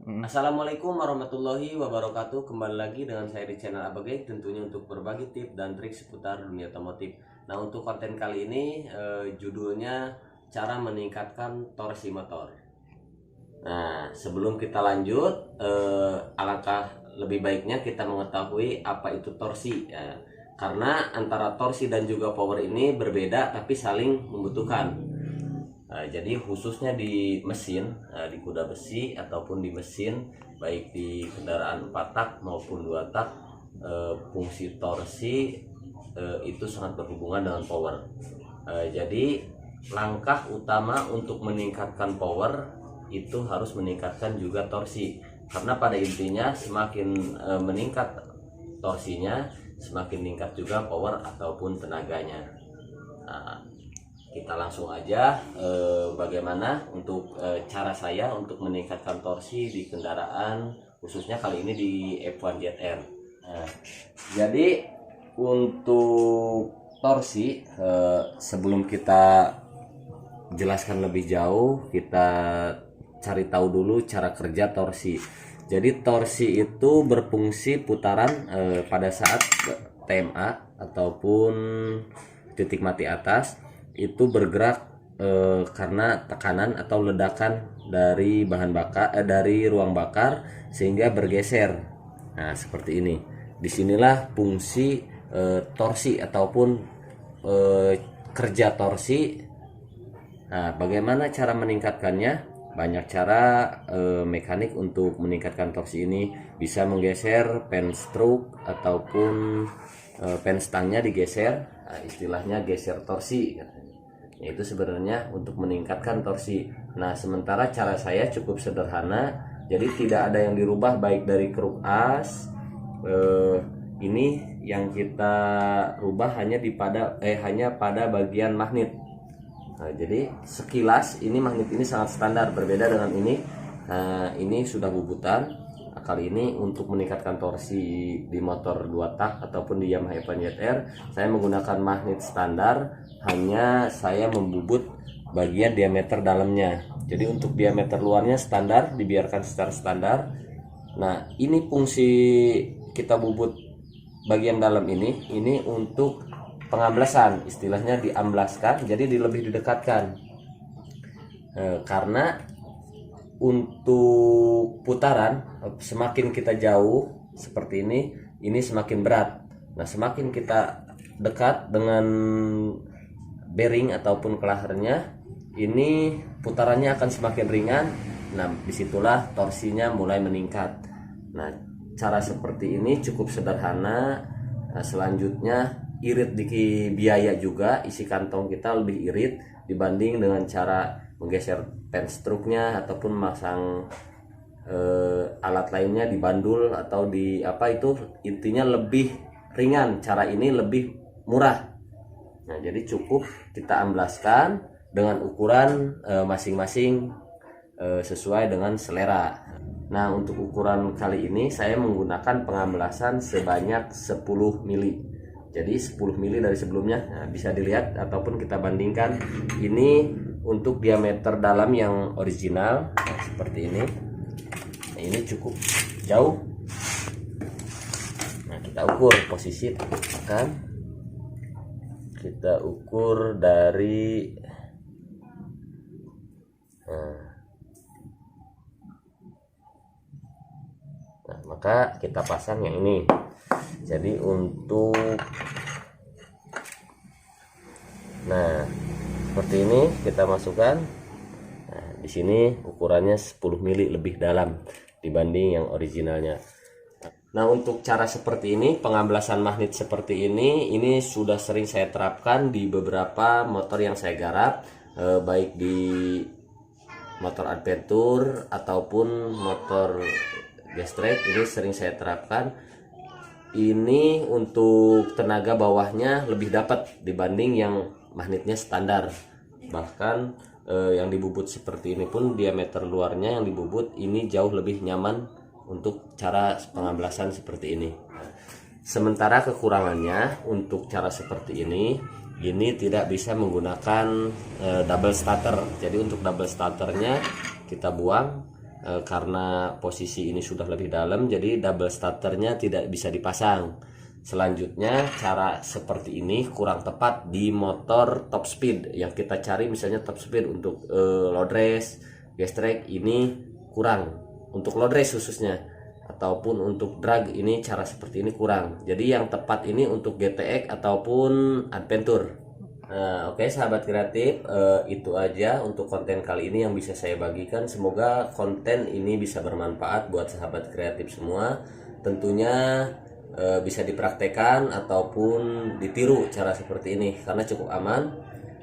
Assalamualaikum warahmatullahi wabarakatuh. Kembali lagi dengan saya di channel Abagai, tentunya untuk berbagi tips dan trik seputar dunia otomotif. Nah, untuk konten kali ini judulnya cara meningkatkan torsi motor. Nah, sebelum kita lanjut, alangkah lebih baiknya kita mengetahui apa itu torsi ya. Karena antara torsi dan juga power ini berbeda tapi saling membutuhkan. Jadi khususnya di mesin, di kuda besi ataupun di mesin, baik di kendaraan 4 tak maupun 2 tak, fungsi torsi itu sangat berhubungan dengan power. Jadi langkah utama untuk meningkatkan power itu harus meningkatkan juga torsi, karena pada intinya semakin meningkat torsinya, semakin meningkat juga power ataupun tenaganya. Nah, kita langsung aja bagaimana untuk cara saya untuk meningkatkan torsi di kendaraan, khususnya kali ini di F1 ZR. Nah, jadi untuk torsi, sebelum kita jelaskan lebih jauh, kita cari tahu dulu cara kerja torsi. Jadi torsi itu berfungsi putaran pada saat TMA ataupun titik mati atas itu bergerak karena tekanan atau ledakan dari bahan bakar, dari ruang bakar, sehingga bergeser. Nah, seperti ini. Disinilah fungsi torsi ataupun kerja torsi. Nah, bagaimana cara meningkatkannya? Banyak cara mekanik untuk meningkatkan torsi ini. Bisa menggeser pen stroke ataupun pen stangnya digeser. Nah, istilahnya geser torsi. Itu sebenarnya untuk meningkatkan torsi. Nah, sementara cara saya cukup sederhana, jadi tidak ada yang dirubah baik dari kruk as. Ini yang kita rubah hanya pada bagian magnet. Nah, jadi sekilas ini magnet ini sangat standar, berbeda dengan ini. Nah, ini sudah bubutan. Nah, kali ini untuk meningkatkan torsi di motor 2 tak ataupun di Yamaha F1 ZR, saya menggunakan magnet standar, hanya saya membubut bagian diameter dalamnya. Jadi untuk diameter luarnya standar, dibiarkan secara standar. Nah, ini fungsi kita bubut bagian dalam ini untuk pengamblasan, istilahnya diamblaskan, jadi lebih didekatkan. Karena untuk putaran semakin kita jauh seperti ini semakin berat. Nah, semakin kita dekat dengan bearing ataupun kelaharnya, ini putarannya akan semakin ringan. Nah, disitulah torsinya mulai meningkat. Nah, cara seperti ini cukup sederhana. Nah, selanjutnya irit di biaya juga, isi kantong kita lebih irit dibanding dengan cara menggeser pen stroke-nya ataupun masang alat lainnya di bandul atau di apa, itu intinya lebih ringan. Cara ini lebih murah. Nah, jadi cukup kita amblaskan dengan ukuran masing-masing sesuai dengan selera. Nah, untuk ukuran kali ini saya menggunakan pengamblasan sebanyak 10 mili. Jadi 10 mili dari sebelumnya. Nah, bisa dilihat ataupun kita bandingkan. Ini untuk diameter dalam yang original, nah, seperti ini. Nah, ini cukup jauh. Nah, kita ukur posisi tekan. Kita ukur dari nah, maka kita pasang yang ini. Jadi untuk seperti ini kita masukkan. Nah, di sini ukurannya 10 mili lebih dalam dibanding yang originalnya. Nah, untuk cara seperti ini, pengamblasan magnet seperti ini sudah sering saya terapkan di beberapa motor yang saya garap, baik di motor adventure ataupun motor gestrek. Ini sering saya terapkan. Ini untuk tenaga bawahnya lebih dapat dibanding yang magnetnya standar. Bahkan yang dibubut seperti ini pun diameter luarnya yang dibubut ini jauh lebih nyaman untuk cara pengamblasan seperti ini. Sementara kekurangannya untuk cara seperti ini tidak bisa menggunakan double starter. Jadi untuk double starternya kita buang. karena posisi ini sudah lebih dalam, jadi double starternya tidak bisa dipasang. Selanjutnya cara seperti ini kurang tepat di motor top speed yang kita cari, misalnya top speed untuk load race, gas track ini kurang untuk load race khususnya, ataupun untuk drag ini cara seperti ini kurang. Jadi yang tepat ini untuk GTX ataupun adventure. Nah, oke sahabat kreatif, itu aja untuk konten kali ini yang bisa saya bagikan. Semoga konten ini bisa bermanfaat buat sahabat kreatif semua. Tentunya bisa dipraktekkan ataupun ditiru cara seperti ini karena cukup aman.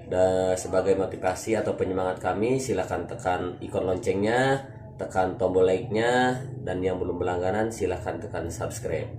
Dan sebagai motivasi atau penyemangat kami, silahkan tekan ikon loncengnya, tekan tombol like-nya, dan yang belum berlangganan silahkan tekan subscribe.